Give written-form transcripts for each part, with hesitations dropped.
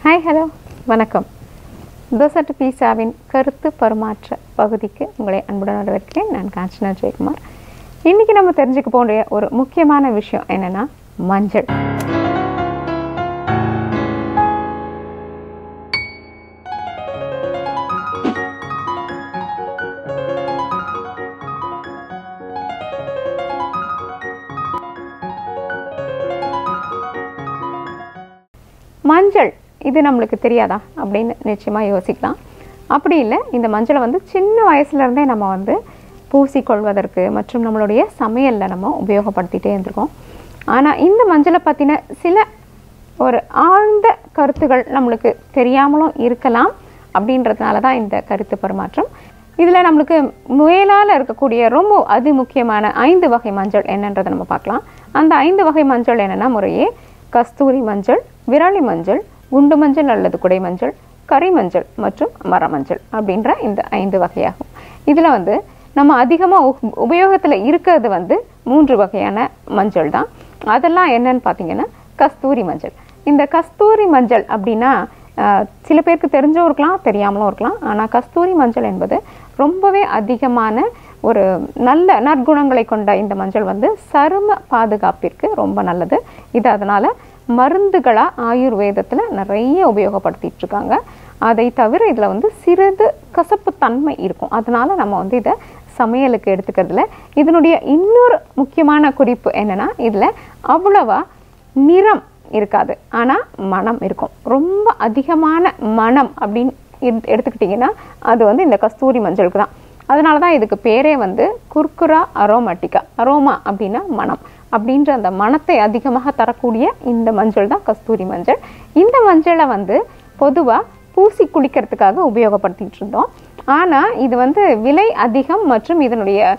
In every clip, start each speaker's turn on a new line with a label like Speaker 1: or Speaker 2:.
Speaker 1: Hi hello வணக்கம். Dosa to பீஸாவின் கருத்து பரிமாற்ற பகுதிக்கு உங்களை அன்புடன் வரவேற்கிறேன். நான் காஞ்சனா ஜெயக்குமார். இன்றைக்கி நம்ம தெரிஞ்சுக்க போகிற ஒரு முக்கியமான விஷயம் என்னென்னா மஞ்சள். மஞ்சள் இது நம்மளுக்கு தெரியாதா அப்படின்னு நிச்சயமாக யோசிக்கலாம். அப்படி இல்லை, இந்த மஞ்சளை சின்ன வயசுலேருந்தே நம்ம பூசிக்கொள்வதற்கு மற்றும் நம்மளுடைய சமையலில் நம்ம உபயோகப்படுத்திகிட்டே இருந்திருக்கோம். ஆனால் இந்த மஞ்சளை பற்றின சில ஒரு ஆழ்ந்த கருத்துகள் நம்மளுக்கு தெரியாமலும் இருக்கலாம். அப்படின்றதுனால தான் இந்த கருத்து பரிமாற்றம். இதில் நம்மளுக்கு முயலால் இருக்கக்கூடிய ரொம்ப அதிமுக்கியமான 5 வகை மஞ்சள் என்னன்றதை நம்ம பார்க்கலாம். அந்த 5 வகை மஞ்சள் என்னென்னா முறையே கஸ்தூரி மஞ்சள், விரலி மஞ்சள், குண்டு மஞ்சள் அல்லது குடை மஞ்சள், கரி மஞ்சள் மற்றும் மரமஞ்சள் அப்படின்ற இந்த 5 வகையாகும். இதில் நம்ம அதிகமாக உபயோகத்தில் இருக்கிறது 3 வகையான மஞ்சள் தான். அதெல்லாம் என்னன்னு பார்த்தீங்கன்னா கஸ்தூரி மஞ்சள். இந்த கஸ்தூரி மஞ்சள் அப்படின்னா சில பேருக்கு தெரிஞ்சும் இருக்கலாம், தெரியாமலும் இருக்கலாம். ஆனால் கஸ்தூரி மஞ்சள் என்பது ரொம்பவே அதிகமான ஒரு நல்ல நற்குணங்களை கொண்ட இந்த மஞ்சள் சரும பாதுகாப்பிற்கு ரொம்ப நல்லது. இது அதனால் மருந்துகளாக ஆயுர்வேதத்தில் நிறைய உபயோகப்படுத்திட்டு இருக்காங்க. அதை தவிர இதில் சிறிது கசப்பு தன்மை இருக்கும். அதனால் நம்ம இதை சமையலுக்கு எடுத்துக்கிறதுல இதனுடைய இன்னொரு முக்கியமான குறிப்பு என்னென்னா இதில் அவ்வளவா நிறம் இருக்காது, ஆனால் மனம் இருக்கும். ரொம்ப அதிகமான மனம் அப்படின்னு எடுத்துக்கிட்டிங்கன்னா அது இந்த கஸ்தூரி மஞ்சளுக்கு தான். அதனால தான் இதுக்கு பேரே குர்குரா அரோமேட்டிக்கா. அரோமா அப்படின்னா மனம். அப்படின்ற அந்த மனத்தை அதிகமாக தரக்கூடிய இந்த மஞ்சள் தான் கஸ்தூரி மஞ்சள். இந்த மஞ்சளை பொதுவாக பூசி குளிக்கிறதுக்காக உபயோகப்படுத்திகிட்டு இருந்தோம். ஆனால் இது விலை அதிகம் மற்றும் இதனுடைய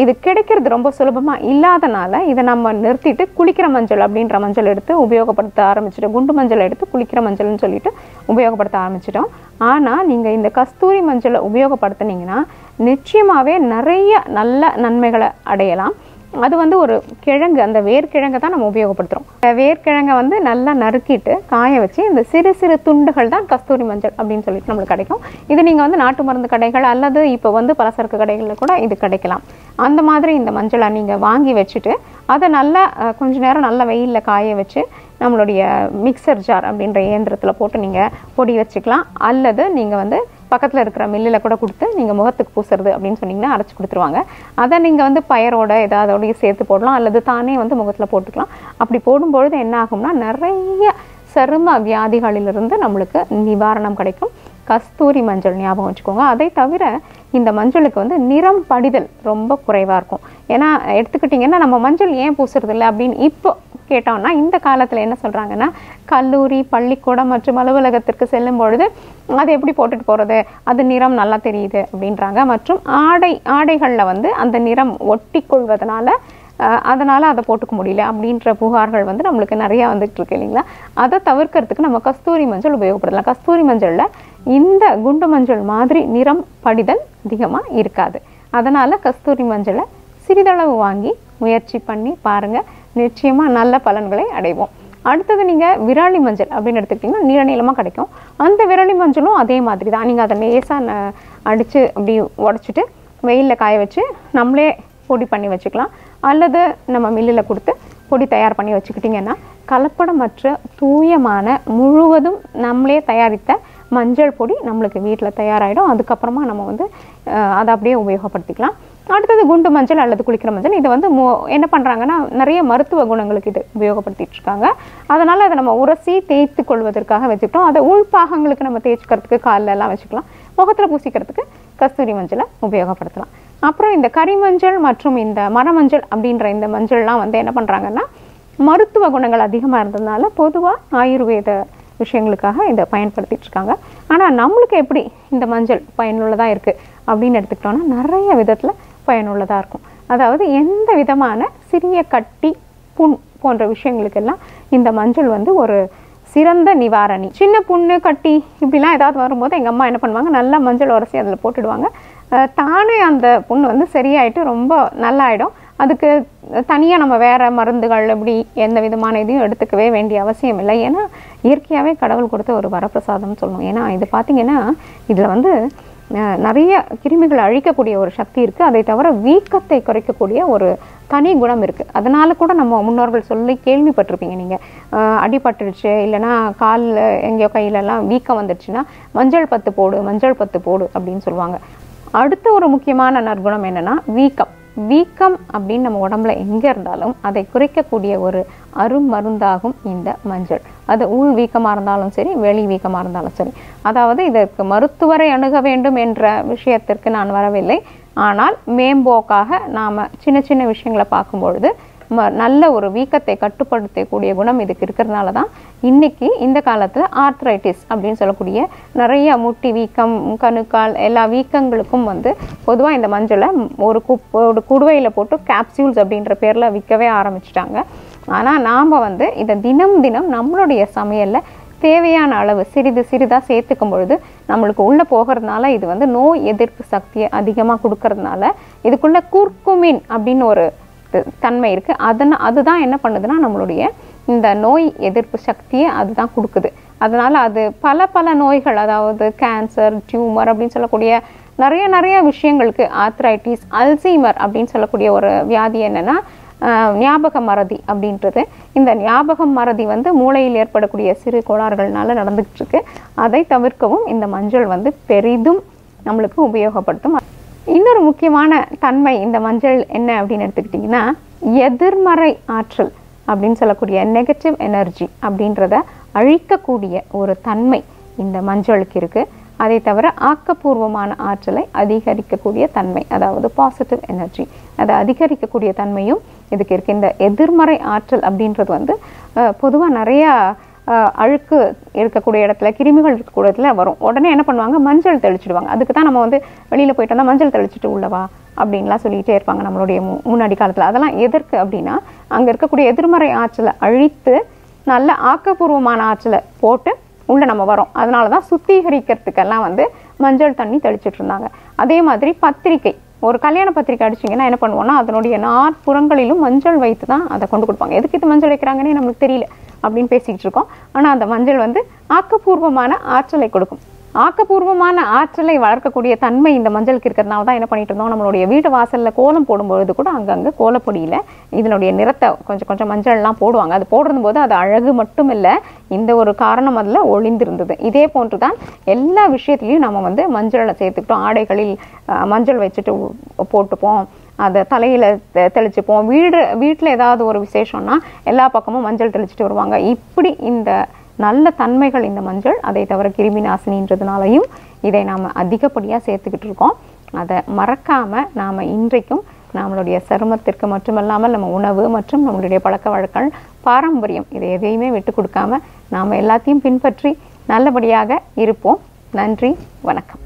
Speaker 1: இது கிடைக்கிறது ரொம்ப சுலபமாக இல்லாதனால இதை நம்ம நிறுத்திட்டு குளிக்கிற மஞ்சள் அப்படின்ற மஞ்சள் எடுத்து உபயோகப்படுத்த ஆரம்பிச்சிட்டோம். குண்டு மஞ்சள் எடுத்து குளிக்கிற மஞ்சள்னு சொல்லிட்டு உபயோகப்படுத்த ஆரம்பிச்சிட்டோம். ஆனால் நீங்கள் இந்த கஸ்தூரி மஞ்சளை உபயோகப்படுத்தினீங்கன்னா நிச்சயமாகவே நிறைய நல்ல நன்மைகளை அடையலாம். அது ஒரு கிழங்கு, அந்த வேர்க்கிழங்கை தான் நம்ம உபயோகப்படுத்துகிறோம். வேர்க்கிழங்கை நல்லா நறுக்கிட்டு காய வச்சு இந்த சிறு சிறு துண்டுகள் தான் கஸ்தூரி மஞ்சள் அப்படின்னு சொல்லிட்டு நம்மளுக்கு கிடைக்கும். இது நீங்கள் நாட்டு மருந்து கடைகள் அல்லது இப்போ பலசரக்கு கடைகளில் கூட இது கிடைக்கலாம். அந்த மாதிரி இந்த மஞ்சளை நீங்கள் வாங்கி வச்சுட்டு அதை நல்லா கொஞ்ச நேரம் நல்ல வெயிலில் காய வச்சு நம்மளுடைய மிக்சர் ஜார் அப்படின்ற இயந்திரத்தில் போட்டு நீங்கள் பொடி வச்சுக்கலாம். அல்லது நீங்கள் பக்கத்தில் இருக்கிற மில்லில் கூட கொடுத்து நீங்கள் முகத்துக்கு பூசுறது அப்படின்னு சொன்னீங்கன்னா அரைச்சி கொடுத்துருவாங்க. அதை நீங்கள் பயரோட ஏதாவதோடையும் சேர்த்து போடலாம், அல்லது தானே முகத்தில் போட்டுக்கலாம். அப்படி போடும்பொழுது என்ன ஆகும்னா நிறைய சரும வியாதிகளிலிருந்து நம்மளுக்கு நிவாரணம் கிடைக்கும். கஸ்தூரி மஞ்சள் ஞாபகம் வச்சுக்கோங்க. அதை தவிர இந்த மஞ்சளுக்கு நிறம் படிதல் ரொம்ப குறைவாக இருக்கும். ஏன்னா எடுத்துக்கிட்டிங்கன்னா நம்ம மஞ்சள் ஏன் பூசுறதில்லை அப்படின்னு இப்போ கேட்டோம்னா இந்த காலத்தில் என்ன சொல்கிறாங்கன்னா கல்லூரி, பள்ளிக்கூடம் மற்றும் அலுவலகத்திற்கு செல்லும் பொழுது அதை எப்படி போட்டுட்டு போகிறது, அது நிறம் நல்லா தெரியுது அப்படின்றாங்க. மற்றும் ஆடைகளில் அந்த நிறம் ஒட்டி கொள்வதனால அதனால் அதை போட்டுக்க முடியல அப்படின்ற புகார்கள் நம்மளுக்கு நிறையா வந்துட்டு இருக்கு இல்லைங்களா. அதை தவிர்க்கிறதுக்கு நம்ம கஸ்தூரி மஞ்சள் உபயோகப்படுத்தலாம். கஸ்தூரி மஞ்சளில் இந்த குண்டு மஞ்சள் மாதிரி நிறம் படிதல் அதிகமாக இருக்காது. அதனால் கஸ்தூரி மஞ்சளை சிறிதளவு வாங்கி முயற்சி பண்ணி பாருங்கள், நிச்சயமாக நல்ல பலன்களை அடைவோம். அடுத்தது நீங்கள் விரலி மஞ்சள் அப்படின்னு எடுத்துக்கிட்டிங்கன்னா நீள நீளமாக கிடைக்கும். அந்த விரலி மஞ்சளும் அதே மாதிரி தான். நீங்கள் அதை லேசாக அடித்து அப்படி உடச்சிட்டு வெயிலில் காய வச்சு நம்மளே பொடி பண்ணி வச்சுக்கலாம். அல்லது நம்ம மில்லில் கொடுத்து பொடி தயார் பண்ணி வச்சுக்கிட்டிங்கன்னா கலப்படமற்ற தூயமான முழுவதும் நம்மளே தயாரித்த மஞ்சள் பொடி நம்மளுக்கு வீட்டில் தயாராகிடும். அதுக்கப்புறமா நம்ம அதை அப்படியே உபயோகப்படுத்திக்கலாம். அடுத்தது குண்டு மஞ்சள் அல்லது குளிக்கிற மஞ்சள். இது என்ன பண்ணுறாங்கன்னா நிறைய மருத்துவ குணங்களுக்கு இது உபயோகப்படுத்திட்டு இருக்காங்க. அதனால் அதை நம்ம உரசி தேய்த்து கொள்வதற்காக வச்சுக்கிட்டோம். அதை உள்பாகங்களுக்கு நம்ம தேய்ச்சிக்கிறதுக்கு காலில் எல்லாம் வச்சுக்கலாம். முகத்தில் பூசிக்கிறதுக்கு கஸ்தூரி மஞ்சளை உபயோகப்படுத்தலாம். அப்புறம் இந்த கரிமஞ்சள் மற்றும் இந்த மரமஞ்சள் அப்படின்ற இந்த மஞ்சள்லாம் என்ன பண்ணுறாங்கன்னா மருத்துவ குணங்கள் அதிகமாக இருந்ததுனால பொதுவாக ஆயுர்வேத விஷயங்களுக்காக இதை பயன்படுத்திட்டு இருக்காங்க. ஆனால் நம்மளுக்கு எப்படி இந்த மஞ்சள் பயனுள்ளதாக இருக்குது அப்படின்னு எடுத்துக்கிட்டோன்னா நிறைய விதத்தில் பயனுள்ளதாக இருக்கும். அதாவது எந்த விதமான சிறிய கட்டி, புண் போன்ற விஷயங்களுக்கெல்லாம் இந்த மஞ்சள் ஒரு சிறந்த நிவாரணி. சின்ன புண்ணு, கட்டி இப்படிலாம் ஏதாவது வரும்போது எங்கள் அம்மா என்ன பண்ணுவாங்க, நல்லா மஞ்சள் உரசி அதில் போட்டுடுவாங்க. தானே அந்த புண்ணு சரியாயிட்டு ரொம்ப நல்லாயிடும். அதுக்கு தனியாக நம்ம வேறு மருந்துகள் இப்படி எந்த விதமான இதையும் எடுத்துக்கவே வேண்டிய அவசியம் இல்லை. ஏன்னா இயற்கையாகவே கடவுள் கொடுத்த ஒரு வரப்பிரசாதம்னு சொல்லணும். ஏன்னா இது பார்த்திங்கன்னா இதில் வந்து நிறைய கிருமிகளை அழிக்கக்கூடிய ஒரு சக்தி இருக்குது. அதை தவிர வீக்கத்தை குறைக்கக்கூடிய ஒரு தனி குணம் இருக்குது. அதனால கூட நம்ம முன்னோர்கள் சொல்லி கேள்விப்பட்டிருப்பீங்க நீங்கள். அடிபட்டுடுச்சு இல்லைன்னா காலில் எங்கேயோ கையிலலாம் வீக்கம் வந்துடுச்சுன்னா மஞ்சள் பத்து போடு அப்படின்னு சொல்லுவாங்க. அடுத்த ஒரு முக்கியமான நற்குணம் என்னென்னா வீக்கம் அப்படின்னு நம்ம உடம்புல எங்கே இருந்தாலும் அதை குறைக்கக்கூடிய ஒரு அருமருந்தாகும் இந்த மஞ்சள். அது உள் வீக்கமாக இருந்தாலும் சரி, வெளி வீக்கமாக இருந்தாலும் சரி. அதாவது இதற்கு மருத்துவரை அணுக வேண்டும் என்ற விஷயத்திற்கு நான் வரவில்லை. ஆனால் மேம்போக்காக நாம் சின்ன சின்ன விஷயங்களை பார்க்கும்பொழுது நல்ல ஒரு வீக்கத்தை கட்டுப்படுத்தக்கூடிய குணம் இதுக்கு இருக்கிறதுனால தான் இன்றைக்கி இந்த காலத்தில் ஆர்த்ரைட்டிஸ் அப்படின்னு சொல்லக்கூடிய நிறைய முட்டி வீக்கம், கணுக்கால் எல்லா வீக்கங்களுக்கும் வந்து பொதுவாக இந்த மஞ்சளை ஒரு குடுவையில் போட்டு கேப்சியூல்ஸ் அப்படின்ற பேரில் விற்கவே ஆரம்பிச்சிட்டாங்க. ஆனால் நாம் வந்து இதை தினம் நம்மளுடைய சமையலில் தேவையான அளவு சிறிதாக சேர்த்துக்கும் பொழுது நம்மளுக்கு உள்ளே போகிறதுனால இது வந்து நோய் எதிர்ப்பு சக்தியை அதிகமாக கொடுக்கறதுனால இதுக்குள்ளே குர்குமின் அப்படின்னு ஒரு தன்மை இருக்குது. அதுதான் என்ன பண்ணுதுன்னா நம்மளுடைய இந்த நோய் எதிர்ப்பு சக்தியை அதுதான் கொடுக்குது. அதனால் அது பல நோய்கள், அதாவது கேன்சர், டியூமர் அப்படின்னு சொல்லக்கூடிய நிறைய விஷயங்களுக்கு, ஆர்த்ரைட்டிஸ், அல்சீமர் அப்படின்னு சொல்லக்கூடிய ஒரு வியாதி என்னென்னா ஞாபக மறதி அப்படின்றது. இந்த ஞாபக மறதி வந்து மூளையில் ஏற்படக்கூடிய சிறு கோளாறுகள்னால நடந்துகிட்டு இருக்கு. அதை தவிர்க்கவும் இந்த மஞ்சள் வந்து பெரிதும் நம்மளுக்கு உபயோகப்படுத்தும். இன்னொரு முக்கியமான தன்மை இந்த மஞ்சள் என்ன அப்படின்னு எடுத்துக்கிட்டிங்கன்னா, எதிர்மறை ஆற்றல் அப்படின்னு சொல்லக்கூடிய நெகட்டிவ் எனர்ஜி அப்படின்றத அழிக்கக்கூடிய ஒரு தன்மை இந்த மஞ்சளுக்கு இருக்குது. அதை தவிர ஆக்கப்பூர்வமான ஆற்றலை அதிகரிக்கக்கூடிய தன்மை, அதாவது பாசிட்டிவ் எனர்ஜி, அதை அதிகரிக்கக்கூடிய தன்மையும் இதுக்கு இருக்குது. இந்த எதிர்மறை ஆற்றல் அப்படின்றது வந்து பொதுவாக நிறையா அழுக்கு இருக்கக்கூடிய இடத்துல, கிருமிகள் இருக்கக்கூடிய இடத்துல வரும். உடனே என்ன பண்ணுவாங்க, மஞ்சள் தெளிச்சிடுவாங்க. அதுக்கு தான் நம்ம வந்து வெளியில் போயிட்டு வந்தால் மஞ்சள் தெளிச்சிட்டு உள்ளவா அப்படின்லாம் சொல்லிகிட்டே இருப்பாங்க நம்மளுடைய முன்னாடி காலத்தில். அதெல்லாம் எதற்கு அப்படின்னா, அங்கே இருக்கக்கூடிய எதிர்மறை ஆற்றலை அழித்து நல்ல ஆக்கப்பூர்வமான ஆற்றலை போட்டு உள்ளே நம்ம வரோம். அதனால தான் சுத்திகரிக்கிறதுக்கெல்லாம் வந்து மஞ்சள் தண்ணி தெளிச்சிட்டு இருந்தாங்க. அதே மாதிரி பத்திரிக்கை, ஒரு கல்யாண பத்திரிக்கை அடிச்சிங்கன்னா என்ன பண்ணுவோம்னா அதனுடைய நாற்புறங்களிலும் மஞ்சள் வைத்து தான் அதை கொண்டு கொடுப்பாங்க. எதுக்கு இது மஞ்சள் வைக்கிறாங்கன்னே நம்மளுக்கு தெரியல அப்படின்னு பேசிக்கிட்டு இருக்கோம். ஆனால் அந்த மஞ்சள் வந்து ஆக்கப்பூர்வமான ஆற்றலை கொடுக்கும். ஆக்கப்பூர்வமான ஆற்றலை வளர்க்கக்கூடிய தன்மை இந்த மஞ்சளுக்கு இருக்கிறதுனால தான் என்ன பண்ணிட்டு இருந்தோம், நம்மளுடைய வீட்டு வாசலில் கோலம் போடும்பொழுது கூட அங்கங்கே கோலப்பொடியில் இதனுடைய நிறத்தை கொஞ்சம் மஞ்சள்லாம் போடுவாங்க. அது போடும்போது அது அழகு மட்டும் இல்லை, இந்த ஒரு காரணம் அதில் ஒளிந்திருந்தது. இதே போன்று தான் எல்லா விஷயத்துலையும் நம்ம வந்து மஞ்சளை சேர்த்துக்கிட்டோம். ஆடைகளில் மஞ்சள் வச்சுட்டு போட்டுப்போம், அதை தலையில் தெளிச்சுப்போம். வீட்டில் ஏதாவது ஒரு விசேஷம்னா எல்லா பக்கமும் மஞ்சள் தெளிச்சுட்டு வருவாங்க. இப்படி இந்த நல்ல தன்மைகள் இந்த மஞ்சள். அதை தவிர கிருமி நாசினின்றதுனாலையும் இதை நாம் அதிகப்படியாக சேர்த்துக்கிட்டு இருக்கோம். அதை மறக்காமல் நாம் இன்றைக்கும் நம்மளுடைய சருமத்திற்கு மட்டுமல்லாமல் நம்ம உணவு மற்றும் நம்மளுடைய பழக்க வழக்கங்கள், பாரம்பரியம், இதை எதையுமே விட்டு கொடுக்காம நாம் எல்லாத்தையும் பின்பற்றி நல்லபடியாக இருப்போம். நன்றி, வணக்கம்.